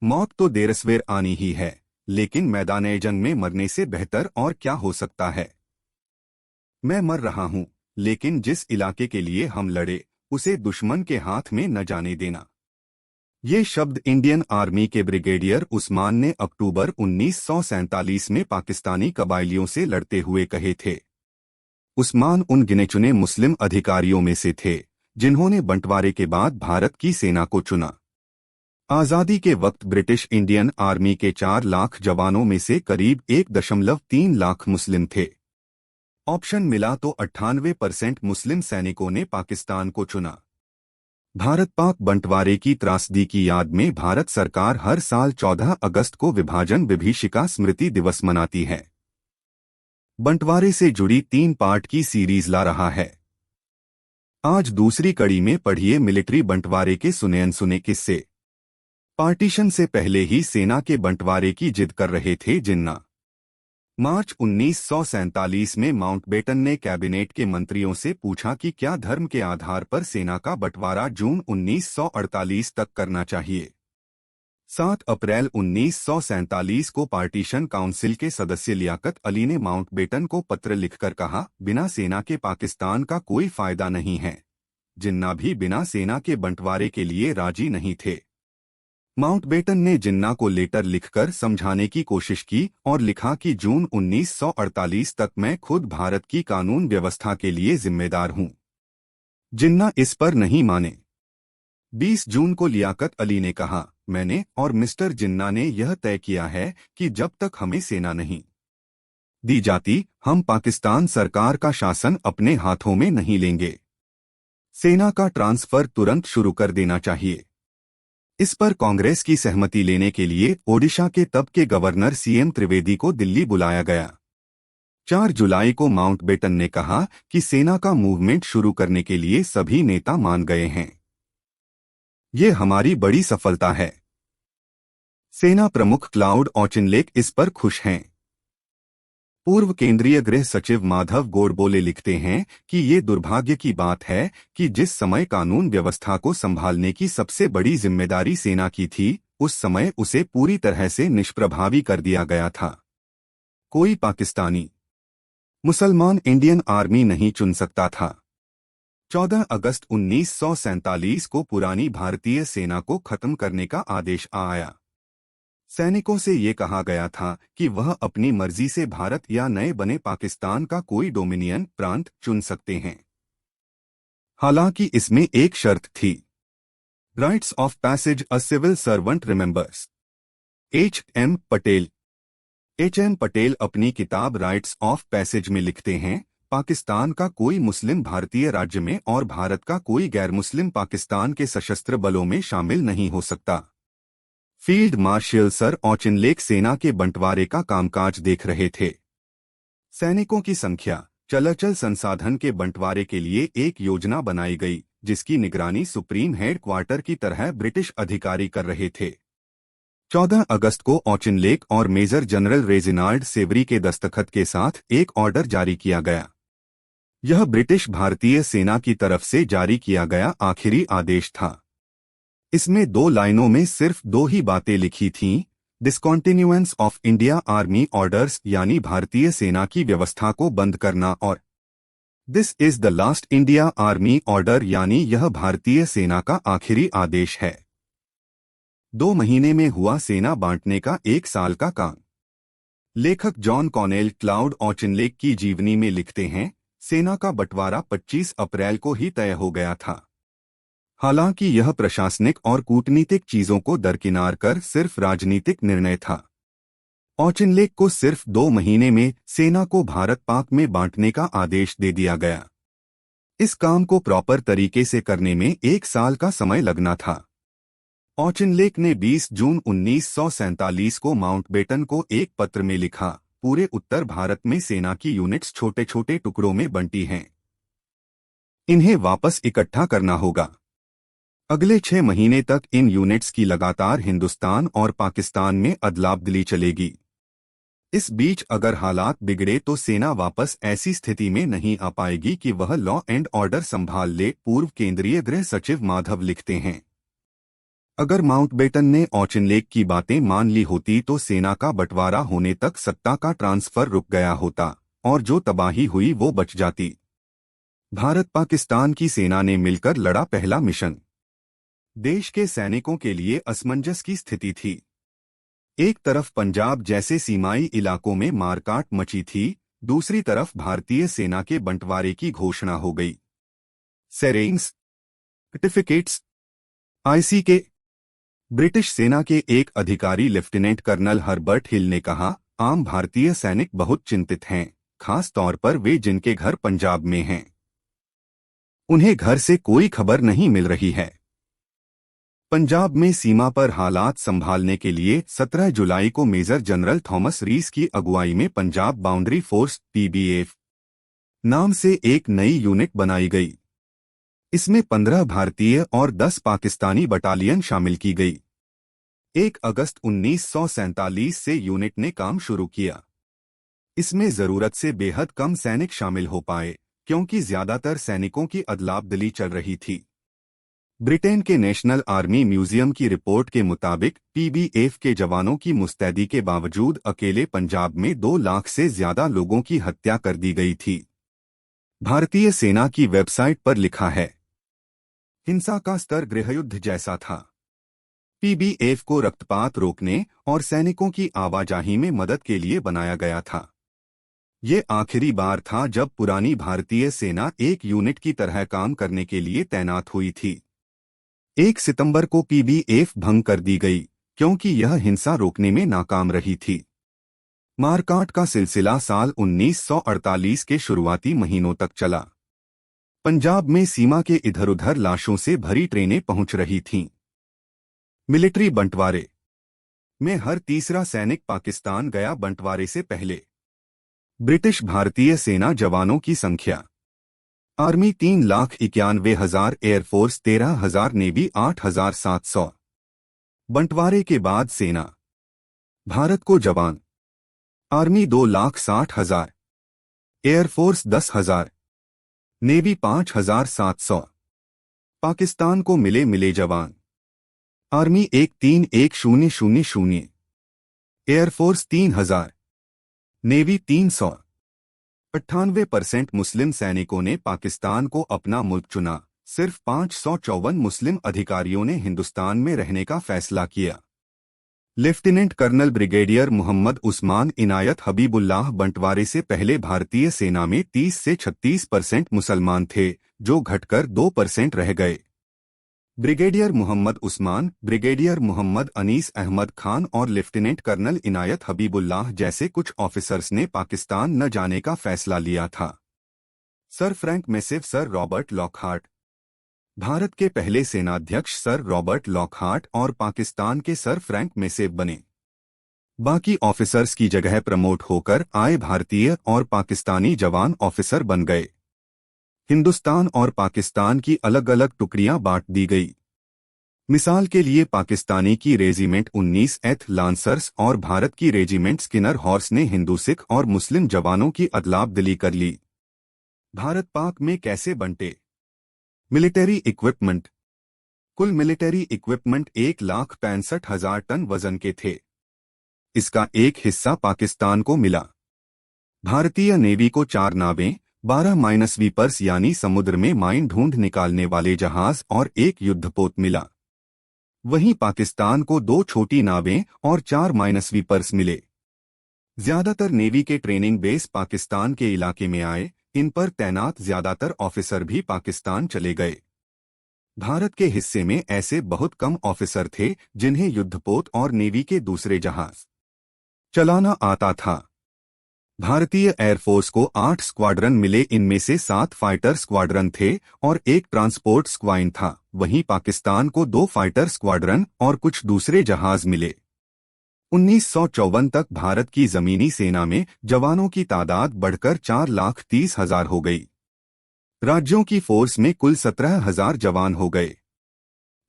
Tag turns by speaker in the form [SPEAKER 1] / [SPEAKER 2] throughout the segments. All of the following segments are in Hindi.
[SPEAKER 1] मौत तो देरसवेर आनी ही है, लेकिन मैदाने जंग में मरने से बेहतर और क्या हो सकता है। मैं मर रहा हूं, लेकिन जिस इलाके के लिए हम लड़े उसे दुश्मन के हाथ में न जाने देना। ये शब्द इंडियन आर्मी के ब्रिगेडियर उस्मान ने अक्टूबर 1947 में पाकिस्तानी कबायलियों से लड़ते हुए कहे थे। उस्मान उन गिने-चुने मुस्लिम अधिकारियों में से थे जिन्होंने बंटवारे के बाद भारत की सेना को चुना। आज़ादी के वक्त ब्रिटिश इंडियन आर्मी के 4 लाख जवानों में से करीब 1.3 लाख मुस्लिम थे। ऑप्शन मिला तो 98% मुस्लिम सैनिकों ने पाकिस्तान को चुना। भारत पाक बंटवारे की त्रासदी की याद में भारत सरकार हर साल 14 अगस्त को विभाजन विभीषिका स्मृति दिवस मनाती है। बंटवारे से जुड़ी 3 पार्ट की सीरीज ला रहा है। आज दूसरी कड़ी में पढ़िए मिलिट्री बंटवारे के सुने अनसुने किस्से। पार्टीशन से पहले ही सेना के बंटवारे की जिद कर रहे थे जिन्ना। मार्च 1947 में माउंटबेटन ने कैबिनेट के मंत्रियों से पूछा कि क्या धर्म के आधार पर सेना का बंटवारा जून 1948 तक करना चाहिए। 7 अप्रैल 1947 को पार्टीशन काउंसिल के सदस्य लियाकत अली ने माउंटबेटन को पत्र लिखकर कहा, बिना सेना के पाकिस्तान का कोई फायदा नहीं है। जिन्ना भी बिना सेना के बंटवारे के लिए राजी नहीं थे। माउंटबेटन ने जिन्ना को लेटर लिखकर समझाने की कोशिश की और लिखा कि जून 1948 तक मैं खुद भारत की कानून व्यवस्था के लिए जिम्मेदार हूं। जिन्ना इस पर नहीं माने। 20 जून को लियाकत अली ने कहा, मैंने और मिस्टर जिन्ना ने यह तय किया है कि जब तक हमें सेना नहीं दी जाती, हम पाकिस्तान सरकार का शासन अपने हाथों में नहीं लेंगे। सेना का ट्रांसफर तुरंत शुरू कर देना चाहिए। इस पर कांग्रेस की सहमति लेने के लिए ओडिशा के तब के गवर्नर सीएम त्रिवेदी को दिल्ली बुलाया गया। 4 जुलाई को माउंटबेटन ने कहा कि सेना का मूवमेंट शुरू करने के लिए सभी नेता मान गए हैं। ये हमारी बड़ी सफलता है। सेना प्रमुख क्लाउड ऑचिनलेक इस पर खुश हैं। पूर्व केंद्रीय गृह सचिव माधव गोडबोले लिखते हैं कि ये दुर्भाग्य की बात है कि जिस समय कानून व्यवस्था को संभालने की सबसे बड़ी जिम्मेदारी सेना की थी, उस समय उसे पूरी तरह से निष्प्रभावी कर दिया गया था। कोई पाकिस्तानी मुसलमान इंडियन आर्मी नहीं चुन सकता था। 14 अगस्त 1947 को पुरानी भारतीय सेना को खत्म करने का आदेश आया। सैनिकों से ये कहा गया था कि वह अपनी मर्जी से भारत या नए बने पाकिस्तान का कोई डोमिनियन प्रांत चुन सकते हैं। हालांकि इसमें एक शर्त थी। Rites of passage a civil servant remembers. HM. Patel. HM. Patel अपनी किताब राइट्स ऑफ पैसेज में लिखते हैं, पाकिस्तान का कोई मुस्लिम भारतीय राज्य में और भारत का कोई गैर मुस्लिम पाकिस्तान के सशस्त्र बलों में शामिल नहीं हो सकता। फील्ड मार्शल सर ऑचिनलेक सेना के बंटवारे का कामकाज देख रहे थे। सैनिकों की संख्या, चलचल संसाधन के बंटवारे के लिए एक योजना बनाई गई, जिसकी निगरानी सुप्रीम हेडक्वार्टर की तरह ब्रिटिश अधिकारी कर रहे थे। 14 अगस्त को ऑचिनलेक और मेजर जनरल रेजिनाल्ड सेवरी के दस्तखत के साथ एक ऑर्डर जारी किया गया। यह ब्रिटिश भारतीय सेना की तरफ से जारी किया गया आखिरी आदेश था। इसमें 2 लाइनों में सिर्फ 2 ही बातें लिखी थीं, डिसकॉन्टिन्यूएंस ऑफ इंडिया आर्मी ऑर्डर्स यानी भारतीय सेना की व्यवस्था को बंद करना और this is the last India army order यानी यह भारतीय सेना का आखिरी आदेश है। 2 महीने में हुआ सेना बांटने का 1 साल का काम। लेखक जॉन कॉनेल क्लाउड ऑचिनलेक की जीवनी में लिखते हैं, सेना का बंटवारा 25 अप्रैल को ही तय हो गया था। हालांकि यह प्रशासनिक और कूटनीतिक चीजों को दरकिनार कर सिर्फ राजनीतिक निर्णय था। ऑचिनलेक को सिर्फ 2 महीने में सेना को भारत पाक में बांटने का आदेश दे दिया गया। इस काम को प्रॉपर तरीके से करने में 1 साल का समय लगना था। ऑचिनलेक ने 20 जून 1947 को माउंटबेटन को एक पत्र में लिखा, पूरे उत्तर भारत में सेना की यूनिट्स छोटे छोटे टुकड़ों में बंटी हैं। इन्हें वापस इकट्ठा करना होगा। अगले 6 महीने तक इन यूनिट्स की लगातार हिंदुस्तान और पाकिस्तान में अदलाबदली चलेगी। इस बीच अगर हालात बिगड़े तो सेना वापस ऐसी स्थिति में नहीं आ पाएगी कि वह लॉ एंड ऑर्डर संभाल ले, पूर्व केंद्रीय गृह सचिव माधव लिखते हैं। अगर माउंटबेटन ने ऑचिनलेक की बातें मान ली होती तो सेना का बंटवारा होने तक सत्ता का ट्रांसफर रुक गया होता और जो तबाही हुई वो बच जाती। भारत पाकिस्तान की सेना ने मिलकर लड़ा पहला मिशन। देश के सैनिकों के लिए असमंजस की स्थिति थी। एक तरफ पंजाब जैसे सीमाई इलाकों में मारकाट मची थी, दूसरी तरफ भारतीय सेना के बंटवारे की घोषणा हो गई। सेरेंग्स, सर्टिफिकेट्स, आईसी के ब्रिटिश सेना के एक अधिकारी लेफ्टिनेंट कर्नल हर्बर्ट हिल ने कहा, आम भारतीय सैनिक बहुत चिंतित हैं, खास तौर पर वे जिनके घर पंजाब में हैं। उन्हें घर से कोई खबर नहीं मिल रही है। पंजाब में सीमा पर हालात संभालने के लिए 17 जुलाई को मेजर जनरल थॉमस रीस की अगुवाई में पंजाब बाउंड्री फोर्स (पीबीएफ) नाम से एक नई यूनिट बनाई गई। इसमें 15 भारतीय और 10 पाकिस्तानी बटालियन शामिल की गई। 1 अगस्त 1947 से यूनिट ने काम शुरू किया। इसमें जरूरत से बेहद कम सैनिक शामिल हो पाए, क्योंकि ज्यादातर सैनिकों की अदला-बदली चल रही थी। ब्रिटेन के नेशनल आर्मी म्यूजियम की रिपोर्ट के मुताबिक पीबीएफ के जवानों की मुस्तैदी के बावजूद अकेले पंजाब में 2 लाख से ज्यादा लोगों की हत्या कर दी गई थी। भारतीय सेना की वेबसाइट पर लिखा है, हिंसा का स्तर गृहयुद्ध जैसा था। पीबीएफ को रक्तपात रोकने और सैनिकों की आवाजाही में मदद के लिए बनाया गया था। ये आखिरी बार था जब पुरानी भारतीय सेना एक यूनिट की तरह काम करने के लिए तैनात हुई थी। 1 सितंबर को पीबीएफ भंग कर दी गई, क्योंकि यह हिंसा रोकने में नाकाम रही थी। मारकाट का सिलसिला साल 1948 के शुरुआती महीनों तक चला। पंजाब में सीमा के इधर-उधर लाशों से भरी ट्रेनें पहुंच रही थीं। मिलिट्री बंटवारे में हर तीसरा सैनिक पाकिस्तान गया बंटवारे से पहले। ब्रिटिश भारतीय सेना जवानों की संख्या: आर्मी 3,91,000, एयरफोर्स 13,000, नेवी 8,700। बंटवारे के बाद सेना: भारत को जवान: आर्मी 2,60,000, एयरफोर्स 10,000, नेवी 5,700। पाकिस्तान को मिले जवान: आर्मी 1,31,000, एयरफोर्स 3,000, नेवी 300। 98% मुस्लिम सैनिकों ने पाकिस्तान को अपना मुल्क चुना। सिर्फ 554 मुस्लिम अधिकारियों ने हिंदुस्तान में रहने का फैसला किया। Lieutenant colonel brigadier Mohammad Usman Inayat Habibullah बंटवारे से पहले भारतीय सेना में 30 से 36% मुसलमान थे, जो घटकर 2% रह गए। ब्रिगेडियर मोहम्मद उस्मान, ब्रिगेडियर मोहम्मद अनीस अहमद खान और लेफ्टिनेंट कर्नल इनायत हबीबुल्लाह जैसे कुछ ऑफिसर्स ने पाकिस्तान न जाने का फैसला लिया था। Sir Frank Messervy, sir Robert Lockhart Bharat के पहले सेनाध्यक्ष सर रॉबर्ट लॉकहार्ट और पाकिस्तान के सर फ्रैंक मेसेव बने। बाकी ऑफिसर्स की जगह प्रमोट होकर आए भारतीय और पाकिस्तानी जवान ऑफिसर बन गए। हिंदुस्तान और पाकिस्तान की अलग अलग टुकड़ियां बांट दी गई। मिसाल के लिए पाकिस्तानी की रेजिमेंट 19th लांसर्स और भारत की रेजिमेंट स्किनर हॉर्स ने हिंदू, सिख और मुस्लिम जवानों की अदला-बदली कर ली। भारत पाक में कैसे बंटे? मिलिट्री इक्विपमेंट: कुल मिलिट्री इक्विपमेंट 1,65,000 टन वजन के थे। इसका एक हिस्सा पाकिस्तान को मिला। भारतीय नेवी को 4 नावें, 12 स्वीपर्स यानी समुद्र में माइन ढूंढ निकालने वाले जहाज और एक युद्धपोत मिला। वहीं पाकिस्तान को 2 छोटी नावें और 4 स्वीपर्स मिले। ज्यादातर नेवी के ट्रेनिंग बेस पाकिस्तान के इलाके में आए। इन पर तैनात ज्यादातर ऑफिसर भी पाकिस्तान चले गए। भारत के हिस्से में ऐसे बहुत कम ऑफिसर थे जिन्हें युद्धपोत और नेवी के दूसरे जहाज चलाना आता था। भारतीय एयरफोर्स को 8 स्क्वाड्रन मिले, इनमें से 7 फाइटर स्क्वाड्रन थे और 1 ट्रांसपोर्ट स्क्वाइन था। वहीं पाकिस्तान को 2 फाइटर स्क्वाड्रन और कुछ दूसरे जहाज मिले। 1954 तक भारत की जमीनी सेना में जवानों की तादाद बढ़कर 4,30,000 हो गई। राज्यों की फोर्स में कुल 17,000 जवान हो गए।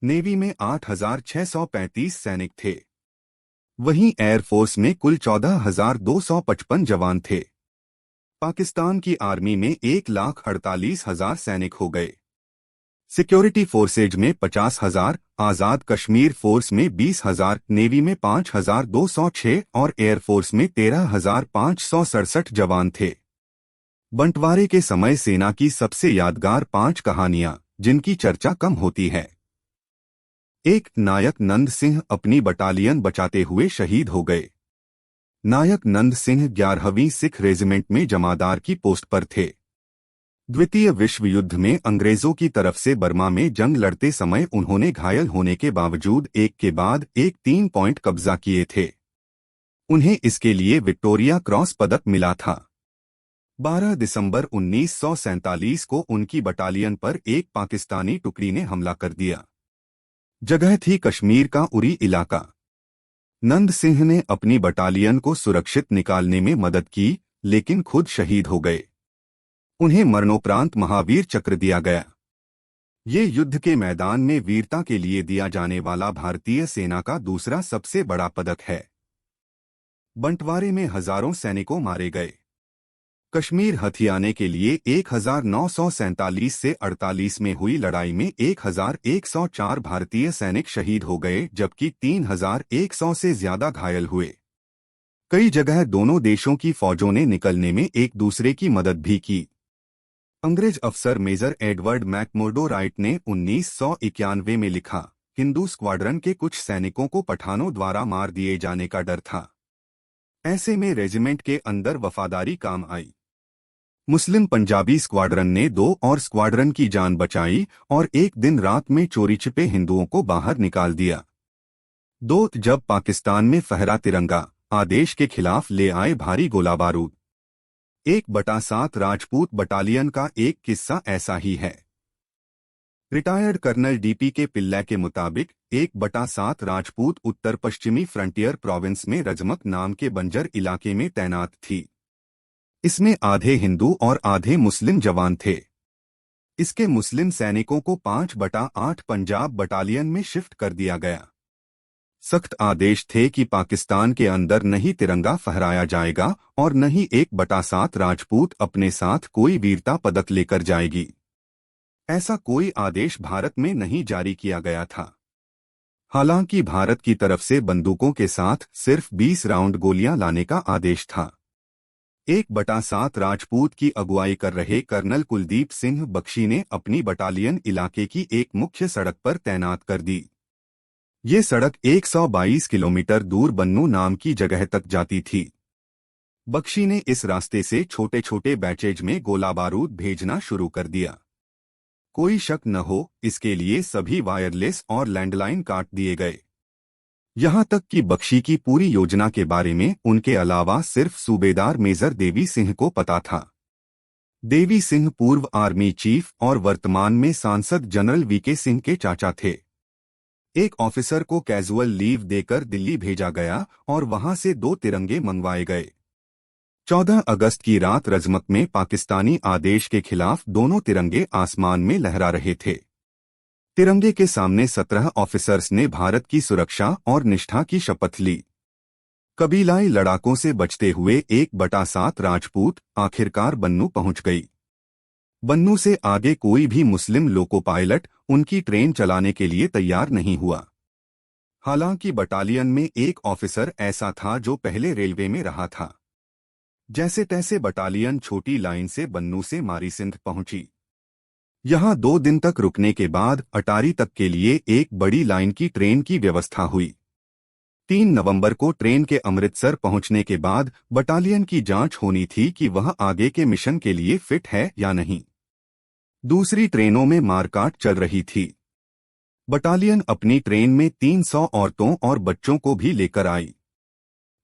[SPEAKER 1] नेवी में 8,635 सैनिक थे। वहीं एयरफोर्स में कुल 14,255 जवान थे। पाकिस्तान की आर्मी में 1,48,000 सैनिक हो गए। सिक्योरिटी फोर्सेज में 50,000, आज़ाद कश्मीर फोर्स में 20,000, नेवी में 5,206 और एयरफोर्स में 13,567 जवान थे। बंटवारे के समय सेना की सबसे यादगार 5 कहानियां जिनकी चर्चा कम होती है। 1. नायक नंद सिंह अपनी बटालियन बचाते हुए शहीद हो गए। नायक नंद सिंह 11वीं सिख रेजिमेंट में जमादार की पोस्ट पर थे। द्वितीय विश्व युद्ध में अंग्रेजों की तरफ से बर्मा में जंग लड़ते समय उन्होंने घायल होने के बावजूद एक के बाद एक 3 पॉइंट कब्जा किए थे। उन्हें इसके लिए विक्टोरिया क्रॉस पदक मिला था। 12 दिसंबर 1947 को उनकी बटालियन पर एक पाकिस्तानी टुकड़ी ने हमला कर दिया। जगह थी कश्मीर का उरी इलाका। नंद सिंह ने अपनी बटालियन को सुरक्षित निकालने में मदद की, लेकिन खुद शहीद हो गए। उन्हें मरणोपरांत महावीर चक्र दिया गया। ये युद्ध के मैदान में वीरता के लिए दिया जाने वाला भारतीय सेना का दूसरा सबसे बड़ा पदक है। बंटवारे में हजारों सैनिकों मारे गए। कश्मीर हथियाने के लिए 1947 से 48 में हुई लड़ाई में 1104 भारतीय सैनिक शहीद हो गए, जबकि 3100 से ज्यादा घायल हुए। कई जगह दोनों देशों की फौजों ने निकलने में एक दूसरे की मदद भी की। अंग्रेज अफसर मेजर एडवर्ड मैकमुर्डो राइट ने 1991 में लिखा, हिंदू स्क्वाड्रन के कुछ सैनिकों को पठानों द्वारा मार दिए जाने का डर था। ऐसे में रेजिमेंट के अंदर वफादारी काम आई। मुस्लिम पंजाबी स्क्वाड्रन ने 2 और स्क्वाड्रन की जान बचाई और एक दिन रात में चोरी छिपे हिंदुओं को बाहर निकाल दिया। 2. जब पाकिस्तान में फहरा तिरंगा, आदेश के खिलाफ ले आए भारी गोला बारूद। 1/7 राजपूत बटालियन का एक किस्सा ऐसा ही है। रिटायर्ड कर्नल डीपी के पिल्लै के मुताबिक 1/7 राजपूत उत्तर पश्चिमी फ्रंटियर प्रोविंस में रजमक नाम के बंजर इलाके में तैनात थी। इसमें आधे हिंदू और आधे मुस्लिम जवान थे। इसके मुस्लिम सैनिकों को 5/8 पंजाब बटालियन में शिफ्ट कर दिया गया। सख्त आदेश थे कि पाकिस्तान के अंदर नहीं तिरंगा फहराया जाएगा और न ही 1/7 राजपूत अपने साथ कोई वीरता पदक लेकर जाएगी। ऐसा कोई आदेश भारत में नहीं जारी किया गया था। हालांकि भारत की तरफ से बंदूकों के साथ सिर्फ 20 राउंड गोलियां लाने का आदेश था। 1/7 राजपूत की अगुवाई कर रहे कर्नल कुलदीप सिंह बख्शी ने अपनी बटालियन इलाके की एक मुख्य सड़क पर तैनात कर दी। ये सड़क 122 किलोमीटर दूर बन्नू नाम की जगह तक जाती थी। बख्शी ने इस रास्ते से छोटे छोटे बैचेज में गोला बारूद भेजना शुरू कर दिया। कोई शक न हो, इसके लिए सभी वायरलेस और लैंडलाइन काट दिए गए। यहां तक कि बख्शी की पूरी योजना के बारे में उनके अलावा सिर्फ सूबेदार मेजर देवी सिंह को पता था। देवी सिंह पूर्व आर्मी चीफ और वर्तमान में सांसद जनरल वीके सिंह के चाचा थे। एक ऑफिसर को कैजुअल लीव देकर दिल्ली भेजा गया और वहां से 2 तिरंगे मंगवाए गए। 14 अगस्त की रात रजमक में पाकिस्तानी आदेश के खिलाफ दोनों तिरंगे आसमान में लहरा रहे थे। तिरंगे के सामने 17 ऑफिसर्स ने भारत की सुरक्षा और निष्ठा की शपथ ली। कबीलाई लड़ाकों से बचते हुए 1/7 राजपूत आखिरकार बन्नू पहुंच गई। बन्नू से आगे कोई भी मुस्लिम लोको पायलट उनकी ट्रेन चलाने के लिए तैयार नहीं हुआ। हालांकि बटालियन में एक ऑफिसर ऐसा था जो पहले रेलवे में रहा था। जैसे तैसे बटालियन छोटी लाइन से बन्नू से मारी सिंध पहुंची। यहां 2 दिन तक रुकने के बाद अटारी तक के लिए एक बड़ी लाइन की ट्रेन की व्यवस्था हुई। 3 नवंबर को ट्रेन के अमृतसर पहुंचने के बाद बटालियन की जांच होनी थी कि वह आगे के मिशन के लिए फिट है या नहीं। दूसरी ट्रेनों में मारकाट चल रही थी। बटालियन अपनी ट्रेन में 300 औरतों और बच्चों को भी लेकर आई।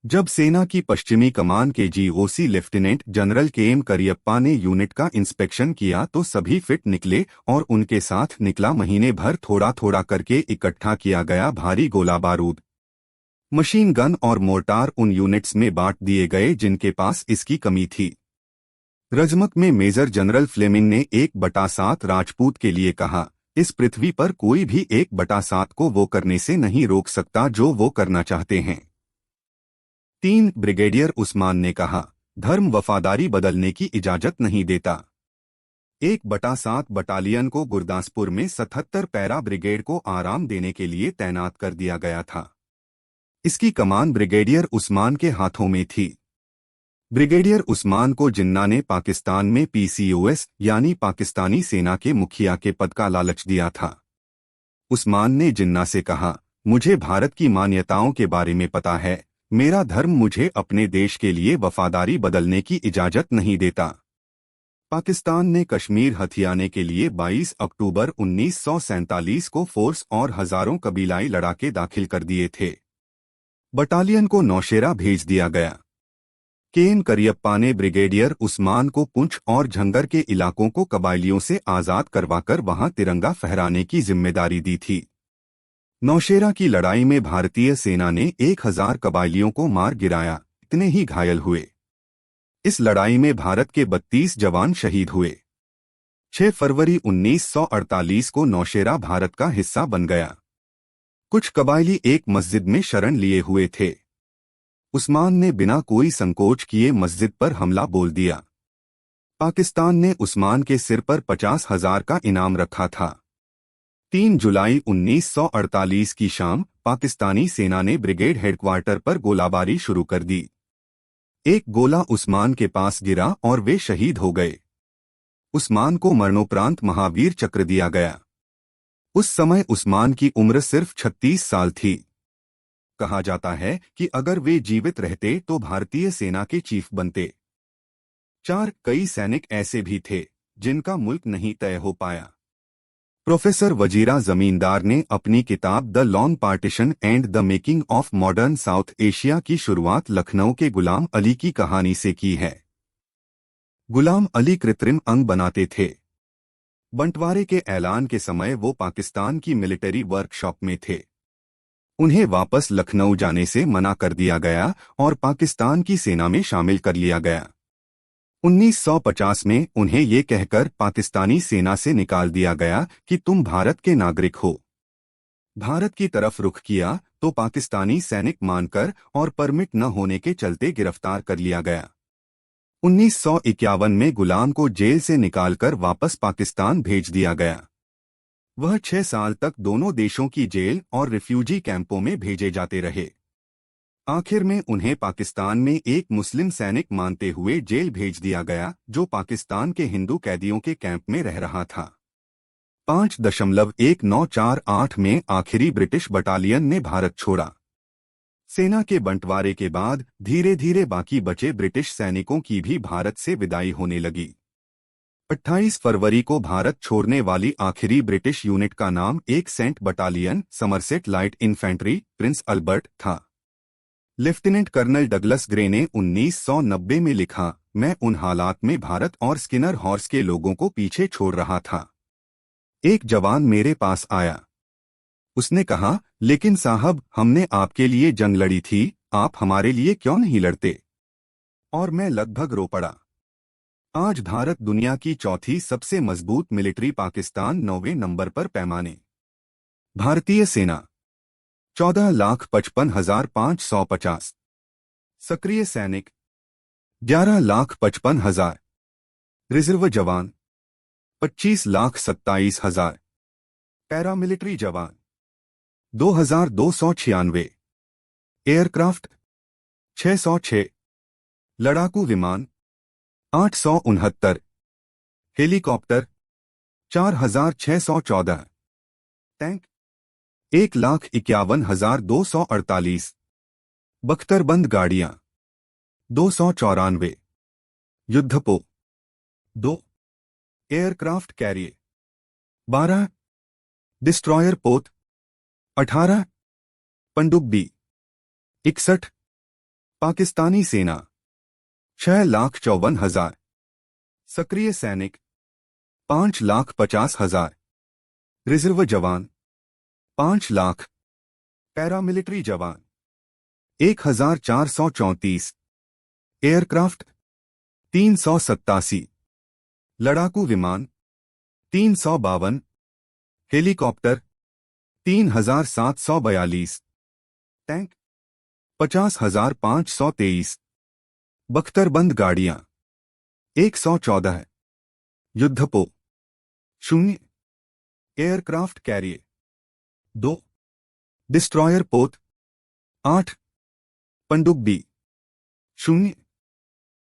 [SPEAKER 1] जब सेना की पश्चिमी कमान के GOC lieutenant general KM Cariappa ने यूनिट का इंस्पेक्शन किया तो सभी फिट निकले और उनके साथ निकला महीने भर थोड़ा थोड़ा करके इकट्ठा किया गया भारी गोला बारूद। मशीन गन और मोर्टार उन यूनिट्स में बांट दिए गए जिनके पास इसकी कमी थी। रजमक में मेजर जनरल फ्लेमिंग ने 1/7 राजपूत के लिए कहा, इस पृथ्वी पर कोई भी 1/7 को वो करने से नहीं रोक सकता जो वो करना चाहते हैं। 3 ब्रिगेडियर उस्मान ने कहा, धर्म वफादारी बदलने की इजाजत नहीं देता। 1/7 बटालियन को गुरदासपुर में 77 पैरा ब्रिगेड को आराम देने के लिए तैनात कर दिया गया था। इसकी कमान ब्रिगेडियर उस्मान के हाथों में थी। ब्रिगेडियर उस्मान को जिन्ना ने पाकिस्तान में PCOS यानी पाकिस्तानी सेना के मुखिया के पद का लालच दिया था। उस्मान ने जिन्ना से कहा, मुझे भारत की मान्यताओं के बारे में पता है, मेरा धर्म मुझे अपने देश के लिए वफादारी बदलने की इजाजत नहीं देता। पाकिस्तान ने कश्मीर हथियाने के लिए 22 अक्टूबर 1947 को फोर्स और हजारों कबीलाई लड़ाके दाखिल कर दिए थे। बटालियन को नौशेरा भेज दिया गया। केएन करियप्पा ने ब्रिगेडियर उस्मान को पुंछ और झंगर के इलाकों को कबायलियों से आजाद करवाकर वहां तिरंगा फहराने की जिम्मेदारी दी थी। नौशेरा की लड़ाई में भारतीय सेना ने 1000 कबायलियों को मार गिराया, इतने ही घायल हुए। इस लड़ाई में भारत के 32 जवान शहीद हुए। 6 फरवरी 1948 को नौशेरा भारत का हिस्सा बन गया। कुछ कबायली एक मस्जिद में शरण लिए हुए थे। उस्मान ने बिना कोई संकोच किए मस्जिद पर हमला बोल दिया। पाकिस्तान ने उस्मान के सिर पर 50,000 का इनाम रखा था। 3 जुलाई 1948 की शाम पाकिस्तानी सेना ने ब्रिगेड हेडक्वार्टर पर गोलाबारी शुरू कर दी। एक गोला उस्मान के पास गिरा और वे शहीद हो गए। उस्मान को मरणोपरांत महावीर चक्र दिया गया। उस समय उस्मान की उम्र सिर्फ 36 साल थी। कहा जाता है कि अगर वे जीवित रहते तो भारतीय सेना के चीफ बनते। 4 कई सैनिक ऐसे भी थे जिनका मुल्क नहीं तय हो पाया। प्रोफेसर वजीरा जमींदार ने अपनी किताब the long partition and the making of modern south Asia की शुरुआत लखनऊ के गुलाम अली की कहानी से की है। गुलाम अली कृत्रिम अंग बनाते थे। बंटवारे के ऐलान के समय वो पाकिस्तान की मिलिट्री वर्कशॉप में थे। उन्हें वापस लखनऊ जाने से मना कर दिया गया और पाकिस्तान की सेना में शामिल कर लिया गया। 1950 में उन्हें ये कहकर पाकिस्तानी सेना से निकाल दिया गया कि तुम भारत के नागरिक हो। भारत की तरफ रुख किया तो पाकिस्तानी सैनिक मानकर और परमिट न होने के चलते गिरफ्तार कर लिया गया। 1951 में गुलाम को जेल से निकालकर वापस पाकिस्तान भेज दिया गया। वह 6 साल तक दोनों देशों की जेल और रिफ्यूजी कैंपों में भेजे जाते रहे। आखिर में उन्हें पाकिस्तान में एक मुस्लिम सैनिक मानते हुए जेल भेज दिया गया जो पाकिस्तान के हिंदू कैदियों के कैंप में रह रहा था। 5.1948 में आखिरी ब्रिटिश बटालियन ने भारत छोड़ा। सेना के बंटवारे के बाद धीरे धीरे बाकी बचे ब्रिटिश सैनिकों की भी भारत से विदाई होने लगी। 28 फरवरी को भारत छोड़ने वाली आखिरी ब्रिटिश यूनिट का नाम 1 सेंट battalion Somerset light infantry Prince Albert था। लेफ्टिनेंट कर्नल डगलस ग्रे ने 1990 में लिखा, मैं उन हालात में भारत और स्किनर हॉर्स के लोगों को पीछे छोड़ रहा था। एक जवान मेरे पास आया। उसने कहा, लेकिन साहब हमने आपके लिए जंग लड़ी थी, आप हमारे लिए क्यों नहीं लड़ते? और मैं लगभग रो पड़ा। आज भारत दुनिया की चौथी सबसे मजबूत मिलिट्री, पाकिस्तान 9वें नंबर पर पैमाने। भारतीय सेना 14,55,550। सक्रिय सैनिक 11,55,000। रिजर्व जवान 25,27,000। पैरामिलिट्री जवान 2,296। एयरक्राफ्ट 606। लड़ाकू विमान 869। हेलीकॉप्टर 4,614। टैंक 1,51,248। बख्तरबंद गाड़ियां 294। युद्धपोत 2। Aircraft carrier 12। डिस्ट्रॉयर पोत 18। पनडुब्बी 61। पाकिस्तानी सेना 6,54,000। सक्रिय सैनिक 5,50,000। रिजर्व जवान 5 लाख। पैरामिलिट्री जवान 1,434। एयरक्राफ्ट 387। लड़ाकू विमान 352। हेलीकॉप्टर 3,742। टैंक 50,523। बख्तरबंद गाड़ियां 114। युद्धपोत 0 एयरक्राफ्ट कैरियर 2 डिस्ट्रॉयर पोत 8 पनडुब्बी 0